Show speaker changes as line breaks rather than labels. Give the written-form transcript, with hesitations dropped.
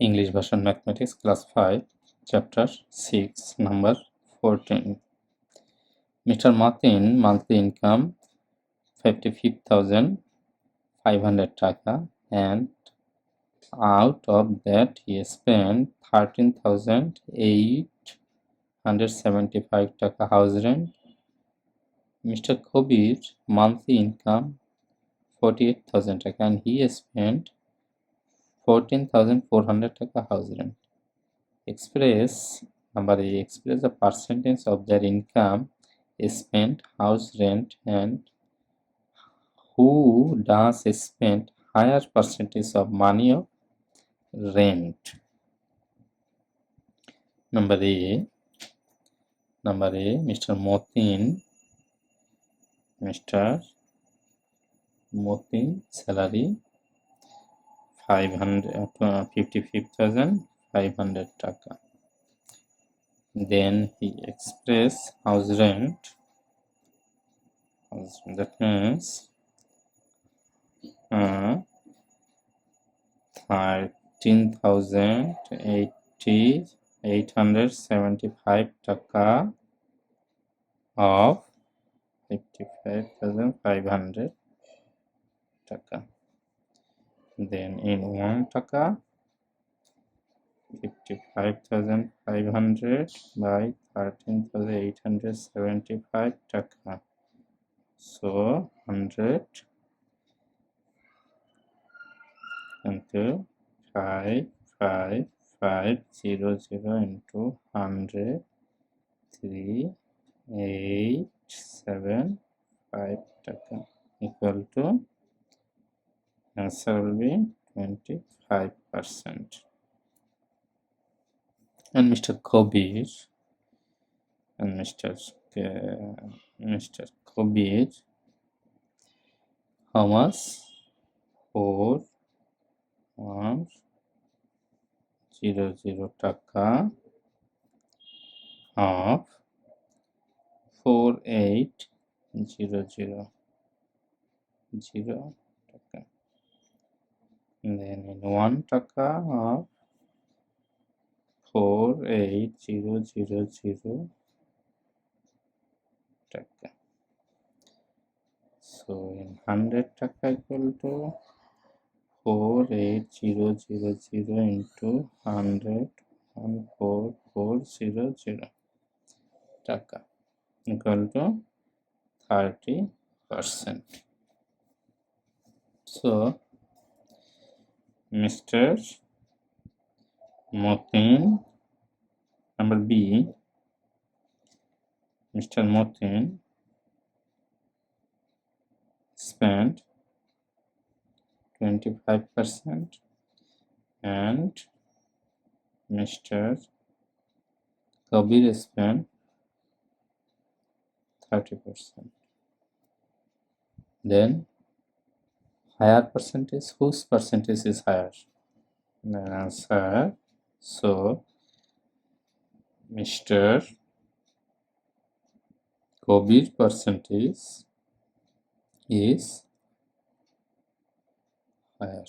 English version Mathematics Class 5 Chapter 6 Number 14. Mr. Martin monthly income 55,500 taka, and out of that he spent 13,875 taka house rent. Mr. Kobir monthly income 48,000 taka and he spent 14,400 taka house rent. Express number A. Express the percentage of their income spent house rent and who does spend higher percentage of money of rent. Number A. Mr. Motin salary 55,500 taka. Then he express house rent. That means 13,875 taka of 55,500 taka. Then in 1 taka 55,500 by 13,875 taka. So 100 into 5,5,500 into 100, 3,875 taka equal to answer will be 25%. And Mr. Kobir how much? 4,100 taka of 4,800 taka. And then in 1 taka of 4,800 taka. So in 100 taka equal to 4,800 into 100, 1,400 taka equal to 30%. So Mr. Motin, number B, Mr. Motin spent 25% and Mr. Kabir spent 30%. Then higher percentage, whose percentage is higher? The answer, so Mr. Kabir percentage is higher.